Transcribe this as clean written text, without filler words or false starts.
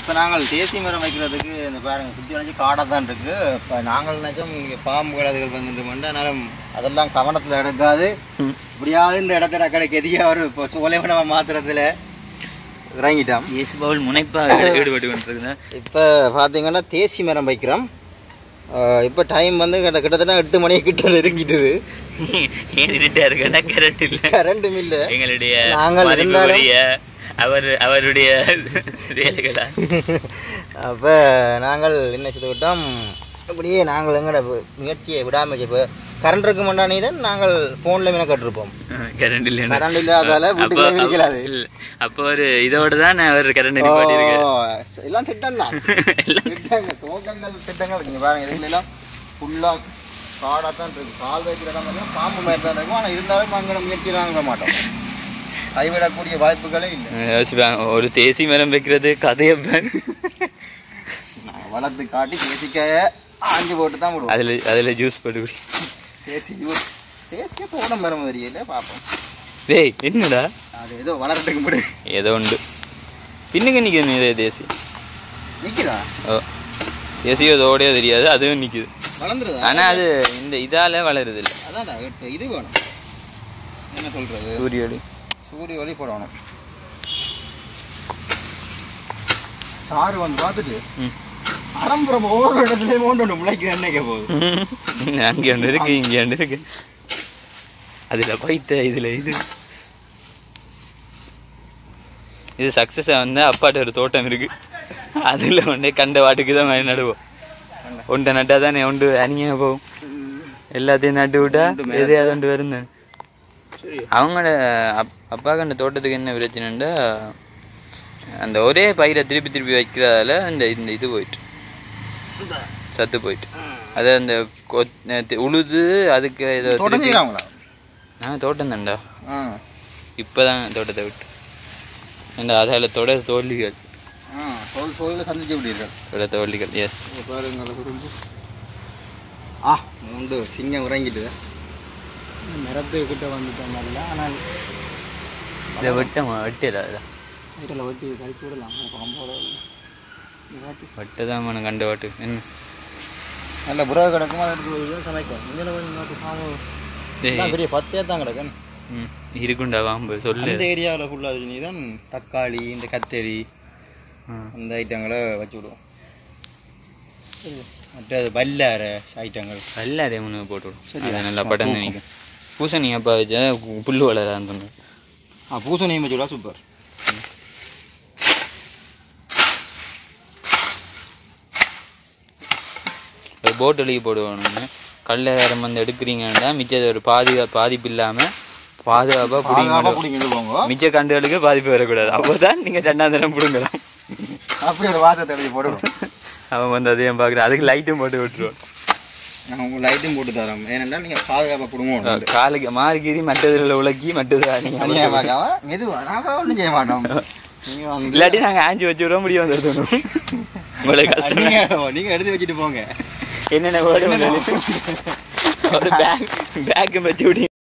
இப்போ நாங்கள் தேசிய மரம் வைக்கிறதுக்கு இந்த பாருங்கள் சுற்றி வளைச்சி காடாக தான் இருக்குது. இப்போ நாங்கள் நினைச்சோம் இங்கே பாம்புகள் அதுகள் வந்துட்டு அதனால அதெல்லாம் கவனத்தில் எடுக்காது. இப்படியாவது இந்த இடத்துல கடைக்கு அவர் இப்போ சோலைவனமாக மாற்றுறதுல இறங்கிட்டோம். ஏசு பவுல் முனைப்பாக ஈடுபட்டு கொண்டிருக்குது. இப்போ பார்த்தீங்கன்னா தேசிய மரம் வைக்கிறோம். இப்போ டைம் வந்து கிட்டத்தட்ட 8 மணிக்கு கிட்ட இறங்கிட்டுது. ஏன் இருட்டா இருக்குன்னா கரண்ட் இல்லை, கரண்ட்டும் இல்லை. எங்களுடைய நாங்கள் இருந்தாலும் அவருடைய வேலைகளா. அப்போ நாங்கள் என்ன செய்து விட்டோம், அப்படியே நாங்கள் எங்களோட முயற்சியை விடாமல் இப்போ கரண்ட் இருக்க மாட்டானே தான் நாங்கள் ஃபோனில் மீன கட்டிருப்போம். கரண்ட் இல்லை, கரண்ட் இல்லாதால வீட்டுக்கு நிற்கலாது. அப்போ ஒரு இதோட தான் அவர் கரண்ட் எல்லாம் திட்டம் தான், திட்டங்கள் தோட்டங்கள் திட்டங்கள் இங்கே பாருங்க. இதுலாம் ஃபுல்லாக காடாக தான் இருக்குது. கால் வைக்கிற இடம் வந்து பாம்பு மாதிரி தான் இருக்கும். ஆனால் இருந்தாலும் நாங்கள் முயற்சியெல்லாம் விட மாட்டோம், கைவிடக்கூடிய வாய்ப்புகளே இல்லை. ஒரு தேசி மரம் வைக்கிறது கதையை வளர்த்து காட்டி தேசிக்காய ஆஞ்சி போட்டு தான் விடுவோம். அதில் ஜூஸ் போட்டு குடி. தேசி ஜூஸ் தேசிக்காய் போட மரம் வரையில பார்ப்போம். டேய் என்னடா அது ஏதோ வளரட்டுக்கு போடு ஏதோ உண்டு. பின்னுக்கு நிற்கிது நிறைய தேசி நிற்கிறா. ஓ தேசியோ அதோடய தெரியாது, அதுவும் நிற்கிது வளர்ந்துருது. ஆனால் அது இந்த இதால் வளருது இல்லை. அதான்டா இது வேணும், என்ன சொல்கிறது, சூரிய ஒளி போடணும். சாறு வந்து பார்த்துட்டு அரம்புறம் ஒவ்வொரு இடத்துலையும் ஒன்று முளைக்கு என்னைக்க போகுது. அங்கே ஒன்று இருக்கு, இங்கே ஒன்று இருக்கு. அதில் போயிட்ட இதில் இது சக்ஸஸாக வந்து அப்பாட்ட ஒரு தோட்டம் இருக்குது. அதில் ஒன்றே கண்ட வாட்டுக்கு தான் மாதிரி நடுவோம். ஒன்றை நட்டால் தானே ஒன்று அணியாக போகும். எல்லாத்தையும் நட்டு விட்டா எதையாவது ஒன்று வருந்தேன். அவங்களோட அப்பாவுக்கு அந்த தோட்டத்துக்கு என்ன பிரச்சனைண்டா, அந்த ஒரே பயிரை திருப்பி திருப்பி வைக்கிறதால அந்த இந்த இது போயிட்டு சத்து போயிட்டு, அதை அந்த உழுது அதுக்கு ஏதோ தோட்டம் தான்டா. இப்போ தான் தோட்டத்தை விட்டு அந்த அதில் தொடர் தோல்விகள் சந்திச்சு விட்டீர்கள் தோல்விகள். எஸ் மூண்டு சிங்கம் இறங்கிட்டு நிறத்துக்கிட்ட வந்துட்டோம். ஆனால் இதை வெட்டிடா சைட்டில் வெட்டி கழிச்சு விடலாம். வெட்டதான் கண்ட வாட்டு என்ன நல்ல புறா கிடக்கும், அதை சமைக்கும். பெரிய 10 தான் கிடக்கும். இருக்குண்டா வாம்பு சொல்லு. இந்த ஏரியாவில் ஃபுல்லாக வச்சு நீ தான் தக்காளி இந்த கத்தரி அந்த ஐட்டங்களை வச்சு விடுவோம். மற்ற வல்லார ஐட்டங்கள் வல்லாரே முன்னு போட்டு விடும். சரி நல்லா படம் நினைக்கும். பூசணி அப்பா வச்சா புல் வளரான்னு சொன்னேன். பூசணியும் வச்சு விடா சூப்பர். போட் ஒலிக்கு போடுவானுங்க. கல்லையாரம் வந்து எடுக்கிறீங்கன்னா மிச்சது ஒரு பாதிப்பு இல்லாமல் பாதுகாப்பாக பிடிங்க. மிச்ச கண்டுகளுக்கு பாதிப்பு வரக்கூடாது. அப்போ தான் நீங்கள் சண்டாந்தரம் பிடுங்கலாம். அப்படி ஒரு வாசத்தை எழுதி போடுவோம். அவன் வந்து அதையும் பார்க்குறேன். அதுக்கு லைட்டும் போட்டு விட்டுருவோம். நான் உங்களுக்கு லைட்டும் போட்டு தரோம். ஏன்னா நீங்கள் பாதுகாப்பாக பிடுங்குவோம். காலுக்கு மாறிக்கீறி மற்றதில் உலக்கி மற்றது மெதுவாக ஒன்றும் செய்ய மாட்டோம். இல்லாட்டி நாங்கள் ஆஞ்சி வச்சு விட முடியும். வந்துடணும் உங்களுக்கு கஷ்டம். நீங்கள் எடுத்து வச்சுட்டு போங்க. என்னென்ன ஒரு பேக் வச்சு விடி.